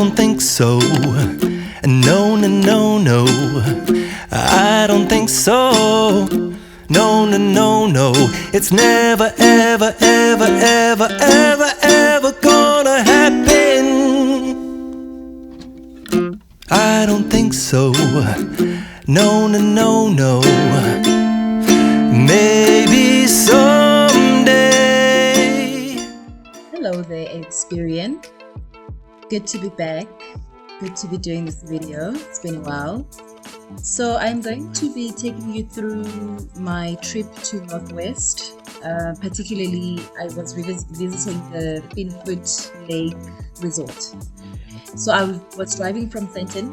don't think so. No, no, no, no. I don't think so. No, no, no, no. It's never, ever, ever, ever, ever, ever gonna happen. I don't think so. No, no, no, no. Maybe someday. Hello there, Experian. Good to be back. Good to be doing this video. It's been a while. So I'm going to be taking you through my trip to Northwest. Particularly, I was visiting the Finfoot Lake Resort. So I was driving from Fenton,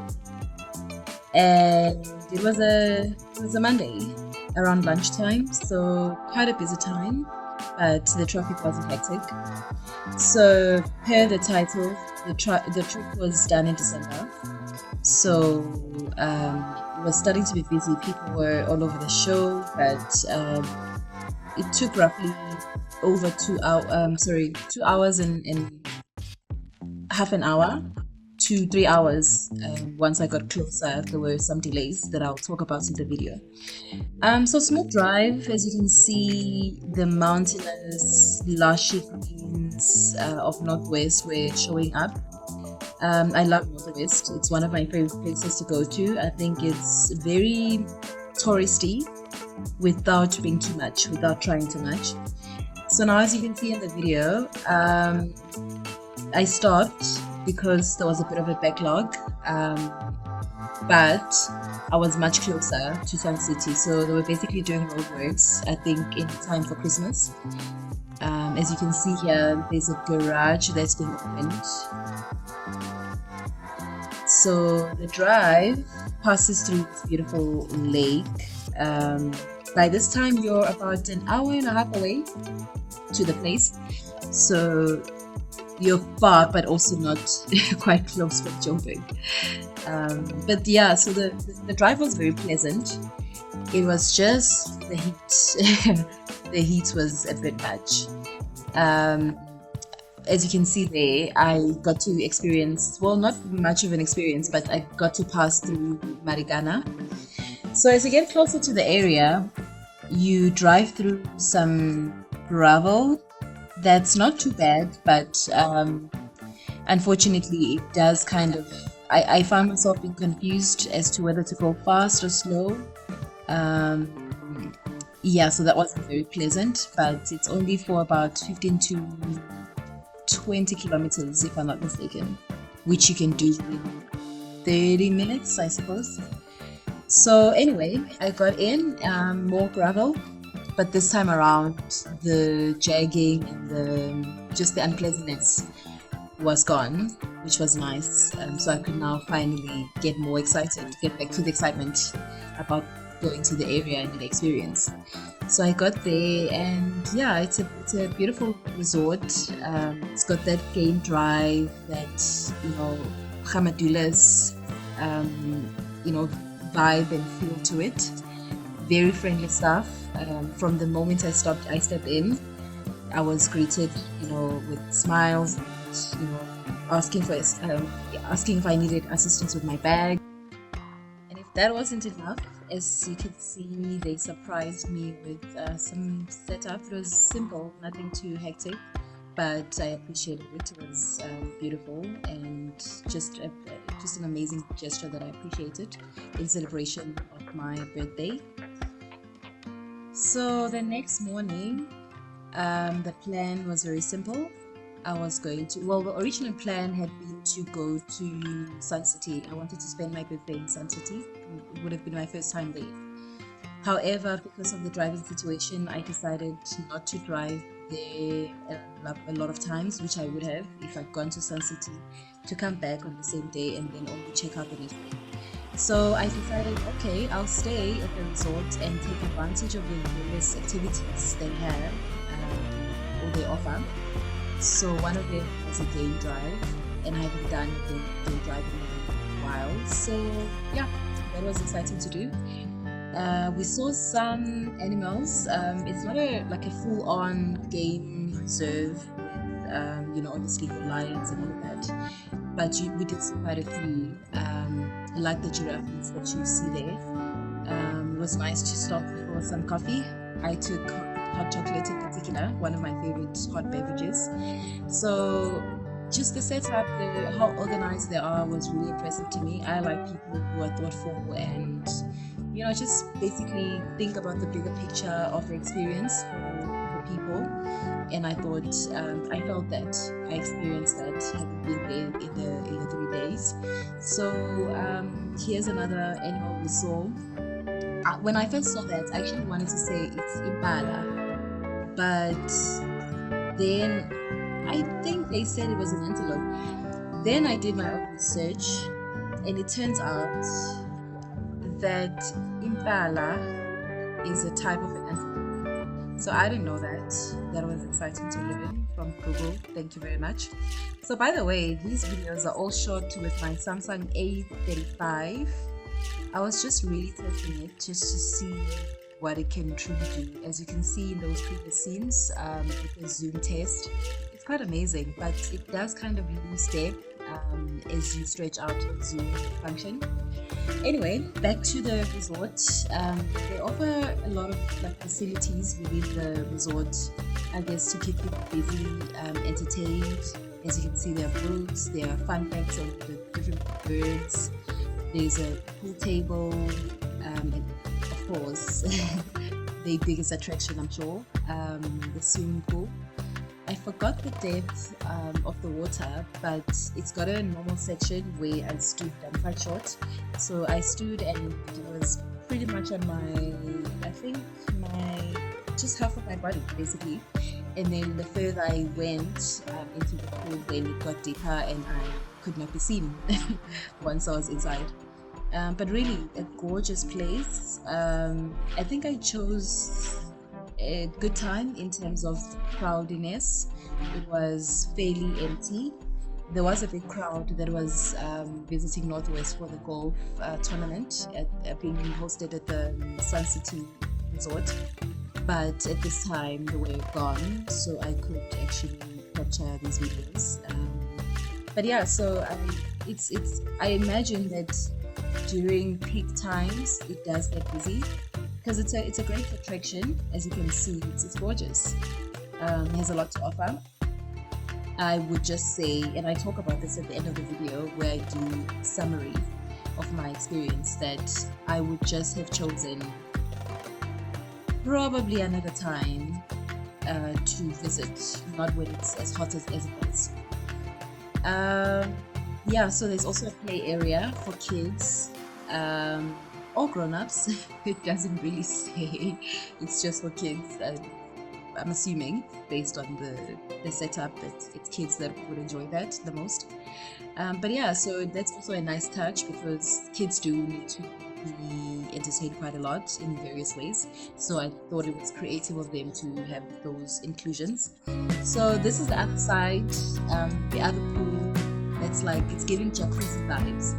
and it was a Monday around lunchtime, so quite a busy time, but the traffic wasn't hectic. So per the title, the trip was done in December, so it was starting to be busy. People were all over the show, but it took roughly over 2 hours and half an hour to 3 hours. Once I got closer, there were some delays that I'll talk about in the video. So smooth drive. As you can see, the mountainous, lushy greens of Northwest were showing up. I love Northwest. It's one of my favorite places to go to. I think it's very touristy without being too much, without trying too much. So now, as you can see in the video, I stopped because there was a bit of a backlog, but I was much closer to Sun City, so they were basically doing roadworks, I think, in time for Christmas. As you can see here, there's a garage that's been opened. So the drive passes through this beautiful lake. By this time, you're about an hour and a half away to the place, so you're far, but also not quite close with Joburg. But yeah, so the drive was very pleasant. It was just the heat. The heat was a bit much. As you can see there, I got to experience, well, not much of an experience, but I got to pass through Marikana. So as you get closer to the area, you drive through some gravel. That's not too bad, but unfortunately it does kind of, I found myself being confused as to whether to go fast or slow. Yeah, so that wasn't very pleasant, but it's only for about 15 to 20 kilometers, if I'm not mistaken, which you can do in 30 minutes, I suppose. So anyway, I got in, more gravel, but this time around the jagging and just the unpleasantness was gone, which was nice. So I could now finally get more excited, get back to the excitement about going to the area and the experience. So I got there, and yeah, it's a beautiful resort. It's got that game drive, that Hamadulas vibe and feel to it. Very friendly staff. From the moment I stepped in, I was greeted, with smiles, and, asking if I needed assistance with my bag. And if that wasn't enough, as you can see, they surprised me with some setup. It was simple, nothing too hectic, but I appreciated it. It was beautiful, and just an amazing gesture that I appreciated in celebration of my birthday. So the next morning, the plan was very simple. I was going to, the original plan had been to go to Sun City. I wanted to spend my birthday in Sun City. It would have been my first time there. However, because of the driving situation, I decided not to drive there a lot of times, which I would have if I'd gone to Sun City, to come back on the same day and then only check out the next day. So I decided, okay, I'll stay at the resort and take advantage of the various activities they have or they offer. So one of them was a game drive, and I haven't done game driving in a while. So yeah, that was exciting to do. We saw some animals. It's not a full-on game reserve with obviously the lions and all of that, but we did see quite a few, like the giraffes that you see there. It was nice to stop for some coffee. I took hot chocolate in particular, one of my favorite hot beverages. So just the setup, how organized they are was really impressive to me. I like people who are thoughtful and, just basically think about the bigger picture of the experience for people. And I thought, I felt that, I experienced that having been there in the 3 days. So here's another animal we saw. When I first saw that, I actually wanted to say it's impala, but then I think they said it was an antelope. Then I did my own research, and it turns out that impala is a type of an antelope. So I didn't know that. That was exciting to learn from Google. Thank you very much. So by the way, these videos are all shot with my Samsung A35. I was just really testing it just to see what it can truly do. As you can see in those previous scenes with the zoom test, it's quite amazing, but it does kind of lose depth as you stretch out the zoom function. Anyway, back to the resort. They offer a lot of facilities within the resort, I guess, to keep people busy, entertained. As you can see, there are books, there are fun facts on the different birds. There's a pool table, and of course, the biggest attraction, I'm sure, the swimming pool. I forgot the depth of the water, but it's got a normal section where I stood. I'm quite short, so I stood and it was pretty much on just half of my body basically. And then the further I went into the pool, then it got deeper and I could not be seen once I was inside. But really a gorgeous place. I think I chose a good time in terms of crowdiness. It was fairly empty. There was a big crowd that was visiting Northwest for the golf tournament being hosted at the Sun City Resort. But at this time they were gone, so I could actually capture these videos. But yeah, so I imagine that during peak times it does get busy because it's a great attraction. As you can see, it's gorgeous. It has a lot to offer. I would just say, and I talk about this at the end of the video where I do a summary of my experience, that I would just have chosen probably another time to visit, not when it's as hot as it was. Yeah, so there's also a play area for kids or grown-ups. It doesn't really say, it's just for kids. I'm assuming based on the setup that it's kids that would enjoy that the most. But yeah, so that's also a nice touch because kids do need to be entertained quite a lot in various ways. So I thought it was creative of them to have those inclusions. So this is the other side, the other pool. It's giving jacuzzi vibes.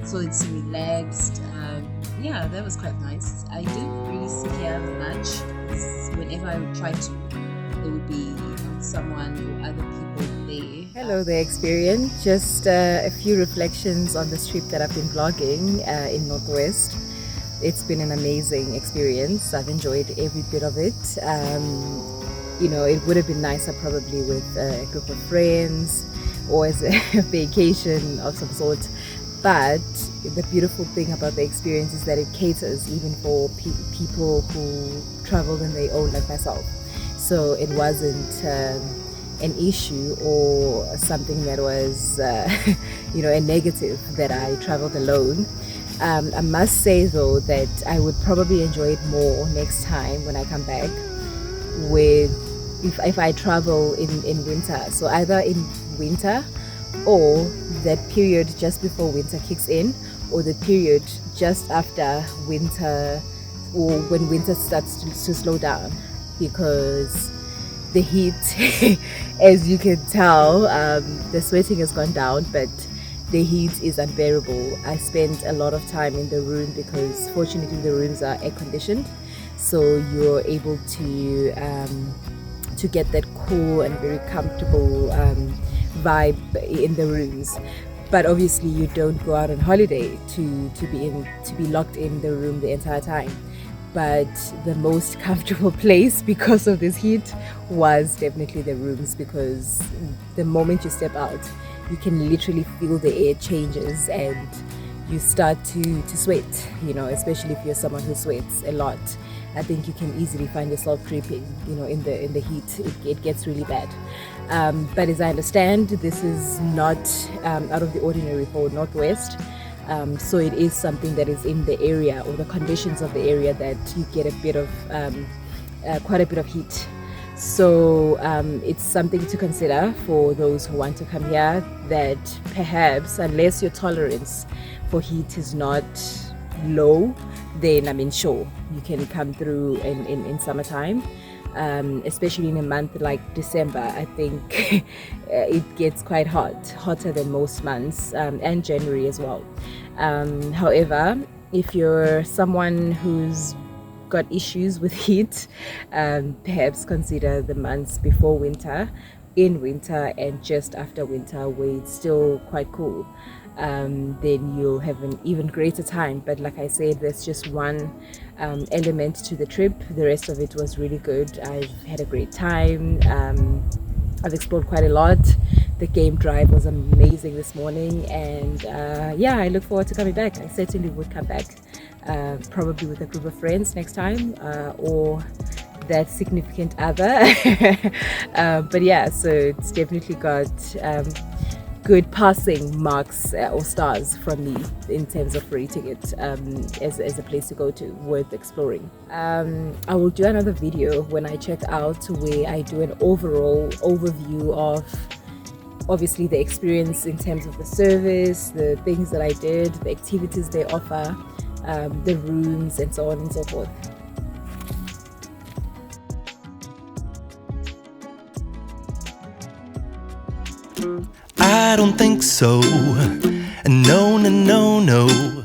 So it's relaxed. Yeah, that was quite nice. I didn't really sit here much. Whenever I would try to, there would be someone or other people there. Hello there, Experience. Just a few reflections on this trip that I've been vlogging in Northwest. It's been an amazing experience. I've enjoyed every bit of it. It would have been nicer probably with a group of friends or as a vacation of some sort. But the beautiful thing about the experience is that it caters even for people who traveled on their own, like myself. So it wasn't an issue or something that was, a negative that I traveled alone. I must say though that I would probably enjoy it more next time when I come back if I travel in winter. So either in winter or that period just before winter kicks in, or the period just after winter, or when winter starts to slow down, because the heat as you can tell, the sweating has gone down, but the heat is unbearable. I spent a lot of time in the room because fortunately the rooms are air conditioned, so you're able to get that cool and very comfortable vibe in the rooms. but obviously you don't go out on holiday to be locked in the room the entire time. But the most comfortable place because of this heat was definitely the rooms, because the moment you step out, you can literally feel the air changes and you start to sweat, you know, especially if you're someone who sweats a lot. I think you can easily find yourself creeping, you know, in the heat. It gets really bad. But as I understand, this is not out of the ordinary for Northwest. So it is something that is in the area, or the conditions of the area, that you get a bit of quite a bit of heat. So it's something to consider for those who want to come here, that perhaps, unless your tolerance for heat is not low, then I mean, sure, you can come through in summertime. Especially in a month like December, I think it gets quite hot, hotter than most months, and January as well. However, if you're someone who's got issues with heat, perhaps consider the months before winter, in winter, and just after winter, where it's still quite cool. Then you'll have an even greater time. But like I said, there's just one element to the trip. The rest of it was really good. I've had a great time. I've explored quite a lot. The game drive was amazing this morning, and yeah, I look forward to coming back. I certainly would come back, probably with a group of friends next time, or that significant other. But yeah, so it's definitely got good passing marks or stars from me in terms of rating it as a place to go to, worth exploring. I will do another video when I check out, where I do an overall overview of obviously the experience in terms of the service, the things that I did, the activities they offer, the rooms, and so on and so forth. I don't think so. No, no, no, no.